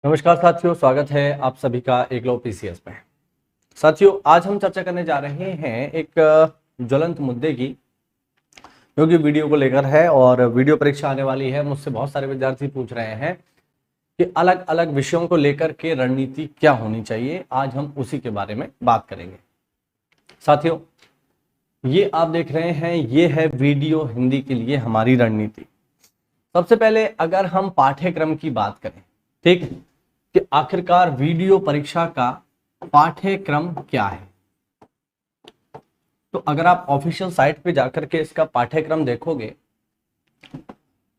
नमस्कार साथियों, स्वागत है आप सभी का एकलव्य पीसीएस में। साथियों, आज हम चर्चा करने जा रहे हैं एक ज्वलंत मुद्दे की, जो कि वीडियो को लेकर है और वीडियो परीक्षा आने वाली है। मुझसे बहुत सारे विद्यार्थी पूछ रहे हैं कि अलग अलग विषयों को लेकर के रणनीति क्या होनी चाहिए। आज हम उसी के बारे में बात करेंगे। साथियों, ये आप देख रहे हैं, ये है वीडियो हिंदी के लिए हमारी रणनीति। सबसे पहले अगर हम पाठ्यक्रम की बात करें, ठीक, कि आखिरकार वीडियो परीक्षा का पाठ्यक्रम क्या है, तो अगर आप ऑफिशियल साइट पे जाकर के इसका पाठ्यक्रम देखोगे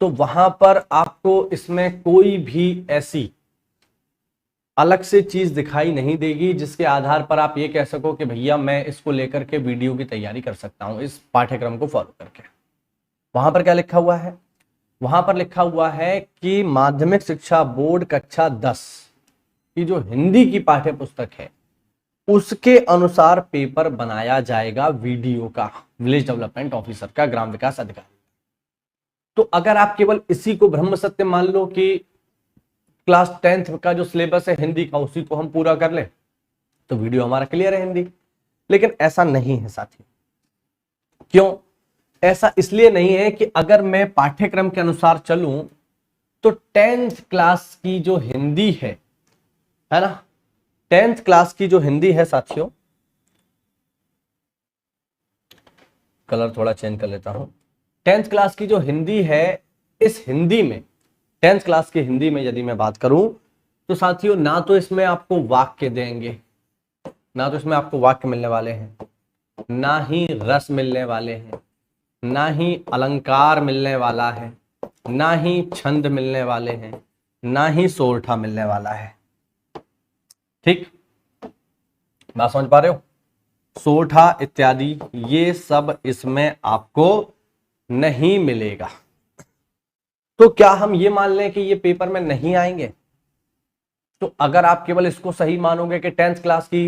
तो वहां पर आपको इसमें कोई भी ऐसी अलग से चीज दिखाई नहीं देगी जिसके आधार पर आप ये कह सको कि भैया मैं इसको लेकर के वीडियो की तैयारी कर सकता हूं इस पाठ्यक्रम को फॉलो करके। वहां पर क्या लिखा हुआ है? वहां पर लिखा हुआ है कि माध्यमिक शिक्षा बोर्ड कक्षा 10 की जो हिंदी की पाठ्य पुस्तक है उसके अनुसार पेपर बनाया जाएगा वीडियो का, विलेज डेवलपमेंट ऑफिसर का, ग्राम विकास अधिकारी। तो अगर आप केवल इसी को ब्रह्म सत्य मान लो कि क्लास 10th का जो सिलेबस है हिंदी का उसी को हम पूरा कर ले तो वीडियो हमारा क्लियर है हिंदी, लेकिन ऐसा नहीं है साथियों। क्यों ऐसा? इसलिए नहीं है कि अगर मैं पाठ्यक्रम के अनुसार चलूं तो 10th क्लास की जो हिंदी है ना, 10th क्लास की जो हिंदी है साथियों, कलर थोड़ा चेंज कर लेता हूं। 10th क्लास की जो हिंदी है, इस हिंदी में 10th क्लास की हिंदी में यदि मैं बात करूं तो साथियों ना तो इसमें आपको वाक्य देंगे, ना तो इसमें आपको वाक्य मिलने वाले हैं, ना ही रस मिलने वाले हैं, ना ही अलंकार मिलने वाला है, ना ही छंद मिलने वाले हैं, ना ही सोरठा मिलने वाला है। ठीक, बात समझ पा रहे हो? सोरठा इत्यादि ये सब इसमें आपको नहीं मिलेगा। तो क्या हम ये मान लें कि ये पेपर में नहीं आएंगे? तो अगर आप केवल इसको सही मानोगे कि 10th क्लास की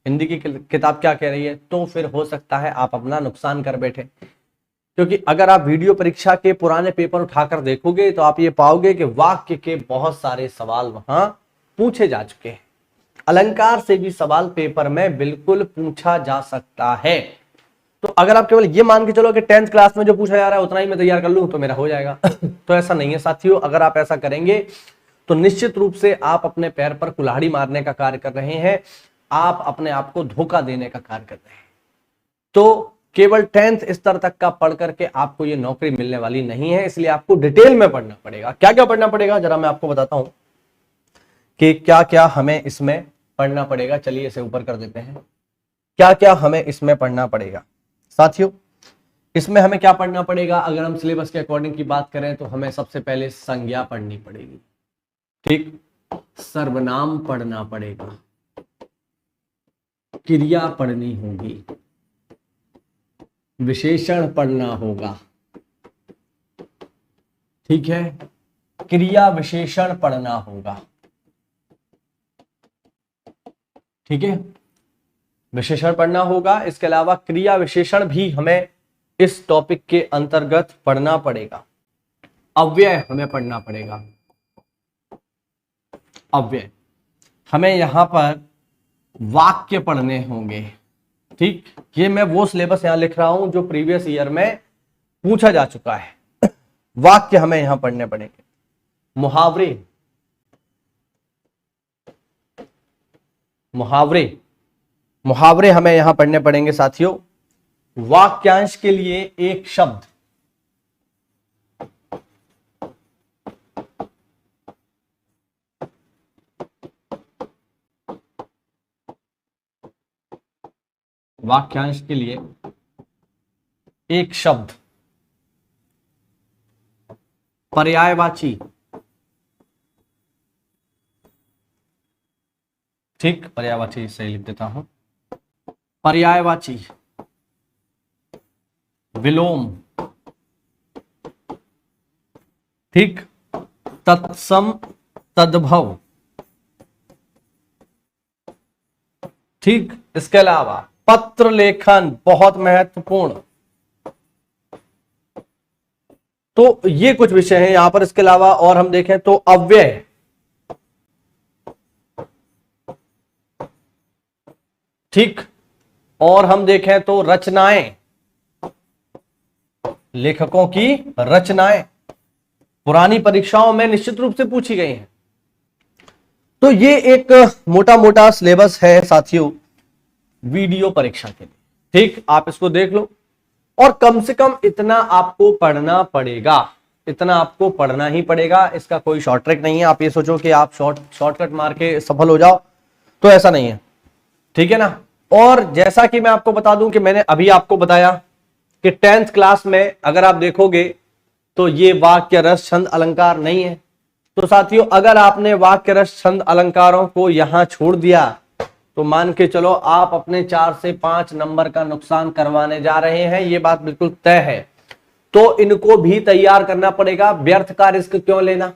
हिंदी की किताब क्या कह रही है, तो फिर हो सकता है आप अपना नुकसान कर बैठे। क्योंकि अगर आप वीडियो परीक्षा के पुराने पेपर उठाकर देखोगे तो आप ये पाओगे कि वाक्य के बहुत सारे सवाल वहां पूछे जा चुके हैं। अलंकार से भी सवाल पेपर में बिल्कुल पूछा जा सकता है। तो अगर आप केवल ये मान के चलो कि 10th क्लास में जो पूछा जा रहा है उतना ही मैं तैयार कर लूं तो मेरा हो जाएगा तो ऐसा नहीं है साथियों। अगर आप ऐसा करेंगे तो निश्चित रूप से आप अपने पैर पर कुल्हाड़ी मारने का कार्य कर रहे हैं, आप अपने आप को धोखा देने का कार्य कर रहे हैं। तो केवल 10th स्तर तक का पढ़ करके आपको ये नौकरी मिलने वाली नहीं है, इसलिए आपको डिटेल में पढ़ना पड़ेगा। क्या क्या पढ़ना पड़ेगा जरा मैं आपको बताता हूं कि क्या क्या हमें इसमें पढ़ना पड़ेगा। चलिए इसे ऊपर कर देते हैं। क्या क्या हमें इसमें पढ़ना पड़ेगा साथियों? इसमें हमें क्या पढ़ना पड़ेगा? अगर हम सिलेबस के अकॉर्डिंग की बात करें तो हमें सबसे पहले संज्ञा पढ़नी पड़ेगी, ठीक, सर्वनाम पढ़ना पड़ेगा, क्रिया पढ़नी होगी, विशेषण पढ़ना होगा, ठीक है, क्रिया विशेषण पढ़ना होगा, ठीक है, विशेषण पढ़ना होगा। इसके अलावा क्रिया विशेषण भी हमें इस टॉपिक के अंतर्गत पढ़ना पड़ेगा। अव्यय हमें पढ़ना पड़ेगा, अव्यय। हमें यहां पर वाक्य पढ़ने होंगे, ठीक। ये मैं वो सिलेबस यहां लिख रहा हूं जो प्रीवियस ईयर में पूछा जा चुका है। वाक्य हमें यहां पढ़ने पड़ेंगे। मुहावरे, मुहावरे, मुहावरे हमें यहां पढ़ने पड़ेंगे साथियों। वाक्यांश के लिए एक शब्द, वाक्यांश के लिए एक शब्द, पर्यायवाची, ठीक, पर्यायवाची सही लिख देता हूं। पर्यायवाची, विलोम, ठीक, तत्सम, तद्भव, ठीक। इसके अलावा पत्र लेखन बहुत महत्वपूर्ण। तो ये कुछ विषय हैं यहां पर। इसके अलावा और हम देखें तो अव्यय, ठीक। और हम देखें तो रचनाएं, लेखकों की रचनाएं पुरानी परीक्षाओं में निश्चित रूप से पूछी गई हैं। तो ये एक मोटा मोटा सिलेबस है साथियों वीडियो परीक्षा के लिए। ठीक, आप इसको देख लो और कम से कम इतना आपको पढ़ना पड़ेगा, इतना आपको पढ़ना ही पड़ेगा। इसका कोई शॉर्ट ट्रिक नहीं है। आप ये सोचो कि आप शॉर्टकट मार के सफल हो जाओ, तो ऐसा नहीं है, ठीक है ना। और जैसा कि मैं आपको बता दूं कि मैंने अभी आपको बताया कि 10th क्लास में अगर आप देखोगे तो ये वाक्य रस छंद अलंकार नहीं है। तो साथियों अगर आपने वाक्य रस छंद अलंकारों को यहां छोड़ दिया तो मान के चलो आप अपने 4 से 5 नंबर का नुकसान करवाने जा रहे हैं, ये बात बिल्कुल तय है। तो इनको भी तैयार करना पड़ेगा। व्यर्थ का रिस्क क्यों लेना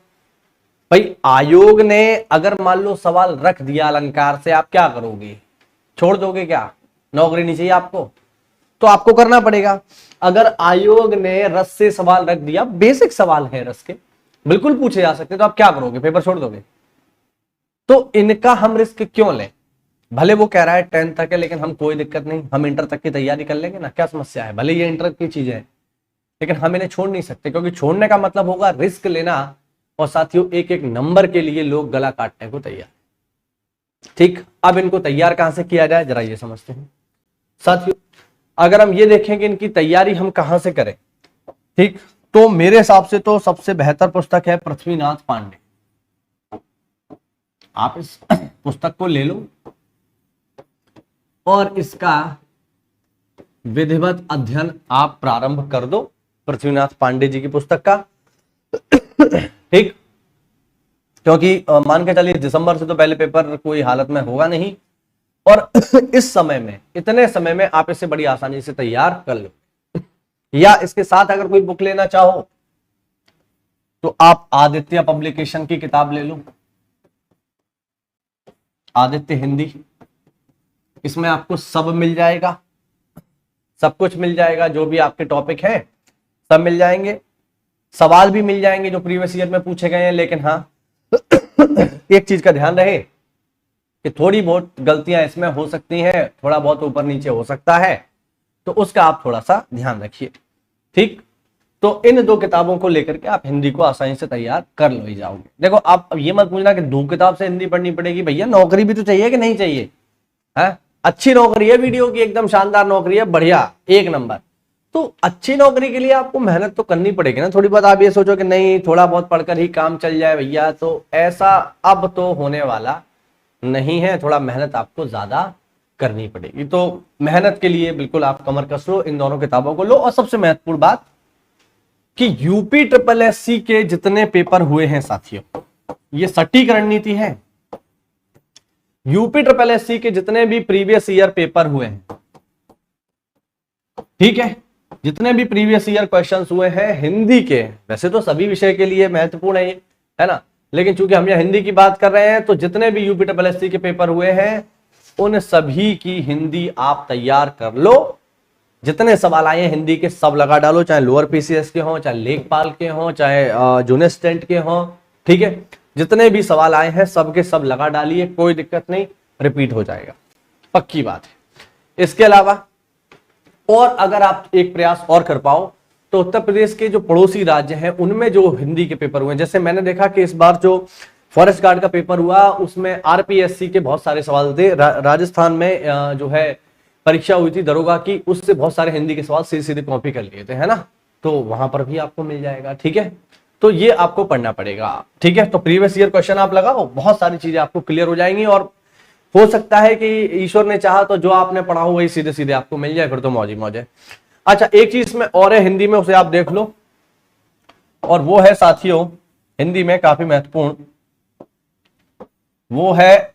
भाई। आयोग ने अगर मान लो सवाल रख दिया अलंकार से, आप क्या करोगे, छोड़ दोगे क्या, नौकरी नहीं चाहिए आपको, तो आपको करना पड़ेगा। अगर आयोग ने रस से सवाल रख दिया, बेसिक सवाल है रस के, बिल्कुल पूछे जा सकते, तो आप क्या करोगे, पेपर छोड़ दोगे। तो इनका हम रिस्क क्यों लें। भले वो कह रहा है 10th तक है, लेकिन हम कोई दिक्कत नहीं, हम इंटर तक की तैयारी कर लेंगे ना, क्या समस्या है। भले ये इंटर की चीजें है, लेकिन हम इन्हें छोड़ नहीं सकते, क्योंकि छोड़ने का मतलब होगा रिस्क लेना। और साथियों एक एक नंबर के लिए लोग गला काटने को तैयार। ठीक, अब इनको तैयार कहां से किया जाए, जरा ये समझते हैं साथियों। अगर हम ये देखें कि इनकी तैयारी हम कहां से करें, ठीक, तो मेरे हिसाब से तो सबसे बेहतर पुस्तक है पृथ्वीनाथ पांडे। आप इस पुस्तक को ले लो और इसका विधिवत अध्ययन आप प्रारंभ कर दो, पृथ्वीनाथ पांडे जी की पुस्तक का। ठीक, क्योंकि मान के चलिए दिसंबर से तो पहले पेपर कोई हालत में होगा नहीं, और इस समय में, इतने समय में आप इसे बड़ी आसानी से तैयार कर लो। या इसके साथ अगर कोई बुक लेना चाहो तो आप आदित्य पब्लिकेशन की किताब ले लो, आदित्य हिंदी। इसमें आपको सब मिल जाएगा, सब कुछ मिल जाएगा, जो भी आपके टॉपिक हैं सब मिल जाएंगे, सवाल भी मिल जाएंगे जो प्रीवियस ईयर में पूछे गए हैं। लेकिन हाँ एक चीज का ध्यान रहे कि थोड़ी बहुत गलतियां इसमें हो सकती हैं, थोड़ा बहुत ऊपर नीचे हो सकता है, तो उसका आप थोड़ा सा ध्यान रखिए। ठीक, तो इन 2 किताबों को लेकर के आप हिंदी को आसानी से तैयार कर लो ही जाओगे। देखो आप ये मत पूछना कि 2 किताब से हिंदी पढ़नी पड़ेगी, भैया नौकरी भी तो चाहिए कि नहीं चाहिए है। अच्छी नौकरी है, वीडियो की एकदम शानदार नौकरी है, बढ़िया 1 नंबर। तो अच्छी नौकरी के लिए आपको मेहनत तो करनी पड़ेगी ना थोड़ी बहुत। आप ये सोचो कि नहीं थोड़ा बहुत पढ़कर ही काम चल जाए भैया, तो ऐसा अब तो होने वाला नहीं है। थोड़ा मेहनत आपको ज्यादा करनी पड़ेगी। तो मेहनत के लिए बिल्कुल आप कमर कस लो, इन दोनों किताबों को लो। और सबसे महत्वपूर्ण बात कि यूपी SSSC के जितने पेपर हुए हैं साथियों, ये सटीक रणनीति है। यूपी SSSC के जितने भी प्रीवियस ईयर पेपर हुए हैं, ठीक है, जितने भी प्रीवियस ईयर क्वेश्चंस हुए हैं हिंदी के, वैसे तो सभी विषय के लिए महत्वपूर्ण है ये, है ना, लेकिन चूंकि हम यहाँ हिंदी की बात कर रहे हैं, तो जितने भी यूपी SSSC के पेपर हुए हैं उन सभी की हिंदी आप तैयार कर लो। जितने सवाल आए हैं हिंदी के सब लगा डालो, चाहे लोअर PCS के हों, चाहे लेखपाल के हों, चाहे जूनियर असिस्टेंट के हों, ठीक है, जितने भी सवाल आए हैं सबके सब लगा डालिए, कोई दिक्कत नहीं, रिपीट हो जाएगा, पक्की बात है। इसके अलावा और अगर आप एक प्रयास और कर पाओ तो उत्तर प्रदेश के जो पड़ोसी राज्य हैं उनमें जो हिंदी के पेपर हुए हैं, जैसे मैंने देखा कि इस बार जो फॉरेस्ट गार्ड का पेपर हुआ उसमें RPSC के बहुत सारे सवाल थे। राजस्थान में जो है परीक्षा हुई थी दरोगा की, उससे बहुत सारे हिंदी के सवाल सीधे सीधे कॉपी कर लिए थे, है ना, तो वहां पर भी आपको मिल जाएगा। ठीक है, तो ये आपको पढ़ना पड़ेगा। ठीक है, तो प्रीवियस ईयर क्वेश्चन आप लगाओ, बहुत सारी चीजें आपको क्लियर हो जाएंगी। और हो सकता है कि ईश्वर ने चाहा तो जो आपने पढ़ा हो वही सीधे सीधे आपको मिल जाए, फिर तो मौज ही मौज है। अच्छा, एक चीज में और है हिंदी में, उसे आप देख लो, और वो है साथियों हिंदी में काफी महत्वपूर्ण, वो है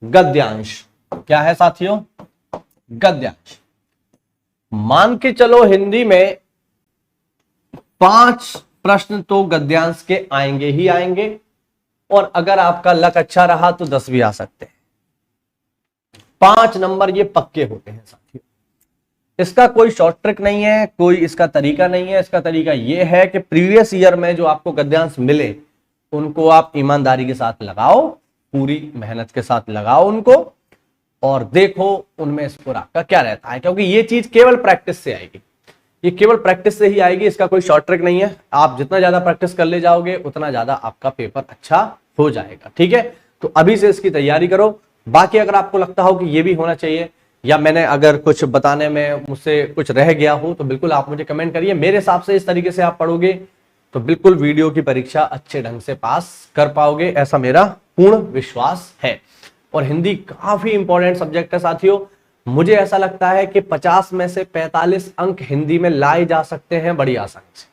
गद्यांश। क्या है साथियों? गद्यांश। मान के चलो हिंदी में 5 प्रश्न तो गद्यांश के आएंगे ही आएंगे, और अगर आपका लक अच्छा रहा तो 10 भी आ सकते हैं। 5 नंबर ये पक्के होते हैं साथियों। इसका कोई शॉर्ट ट्रिक नहीं है, कोई इसका तरीका नहीं है। इसका तरीका यह है कि प्रीवियस ईयर में जो आपको गद्यांश मिले उनको आप ईमानदारी के साथ लगाओ, पूरी मेहनत के साथ लगाओ उनको, और देखो उनमें स्कोर आपका क्या रहता है, क्योंकि ये चीज केवल प्रैक्टिस से आएगी, ये केवल प्रैक्टिस से ही आएगी, इसका कोई शॉर्ट ट्रिक नहीं है। आप जितना ज्यादा प्रैक्टिस कर ले जाओगे उतना ज्यादा आपका पेपर अच्छा हो जाएगा, ठीक है। तो अभी से इसकी तैयारी करो। बाकी अगर आपको लगता हो कि ये भी होना चाहिए या मैंने अगर कुछ बताने में मुझसे कुछ रह गया हो तो बिल्कुल आप मुझे कमेंट करिए। मेरे हिसाब से इस तरीके से आप पढ़ोगे तो बिल्कुल वीडियो की परीक्षा अच्छे ढंग से पास कर पाओगे, ऐसा मेरा पूर्ण विश्वास है। और हिंदी काफी इंपॉर्टेंट सब्जेक्ट है साथियों। मुझे ऐसा लगता है कि 50 में से 45 अंक हिंदी में लाए जा सकते हैं बड़ी आसानी से,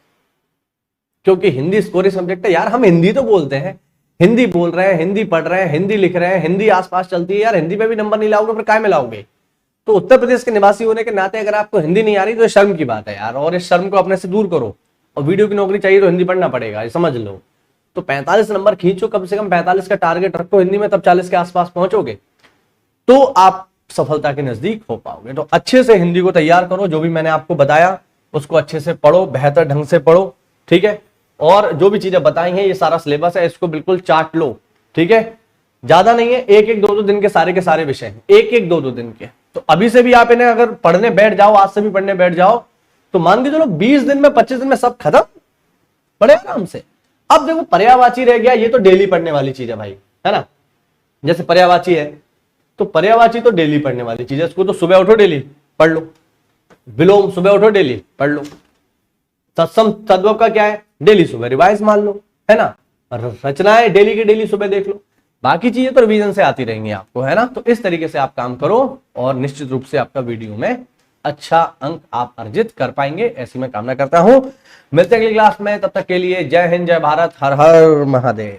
क्योंकि हिंदी स्कोरिंग सब्जेक्ट है यार। हम हिंदी तो बोलते हैं, हिंदी बोल रहे हैं, हिंदी पढ़ रहे हैं, हिंदी लिख रहे हैं, हिंदी आसपास चलती है यार। हिंदी पे भी नंबर नहीं लाओगे फिर काय में लाओगे। तो उत्तर प्रदेश के निवासी होने के नाते अगर आपको हिंदी नहीं आ रही तो शर्म की बात है यार, और इस शर्म को अपने से दूर करो। और वीडियो की नौकरी चाहिए तो हिंदी पढ़ना पड़ेगा, ये समझ लो। तो 45 नंबर खींचो, कम से कम 45 का टारगेट रखो हिंदी में, तब 40 के आसपास पहुंचोगे तो आप सफलता के नजदीक हो पाओगे। तो अच्छे से हिंदी को तैयार करो, जो भी मैंने आपको बताया उसको अच्छे से पढ़ो, बेहतर ढंग से पढ़ो, ठीक है। और जो भी चीजें बताई हैं ये सारा सिलेबस है, इसको बिल्कुल चाट लो, ठीक है। ज्यादा नहीं है, एक एक दो दो दिन के सारे विषय हैं, एक एक दो दो दिन के। तो अभी से भी आप इन्हें अगर पढ़ने बैठ जाओ, आज से भी पढ़ने बैठ जाओ तो मान के चलो 20 दिन में 25 दिन में सब खत्म, पढ़े आराम से। अब देखो पर्यायवाची रह गया, ये तो डेली पढ़ने वाली चीज है भाई, है ना। जैसे पर्यायवाची है तो पर्यायवाची तो डेली पढ़ने वाली चीज है, इसको तो सुबह उठो डेली पढ़ लो। विलोम सुबह उठो डेली पढ़ लो। तत्सम तद्भव का क्या है, डेली सुबह रिवाइज मान लो, है ना। रचनाएं डेली की डेली सुबह देख लो, बाकी चीजें तो रिवीजन से आती रहेंगी आपको, है ना। तो इस तरीके से आप काम करो और निश्चित रूप से आपका वीडियो में अच्छा अंक आप अर्जित कर पाएंगे, ऐसी मैं कामना करता हूं। मिलते हैं अगली क्लास में, तब तक के लिए जय हिंद, जय भारत, हर हर महादेव।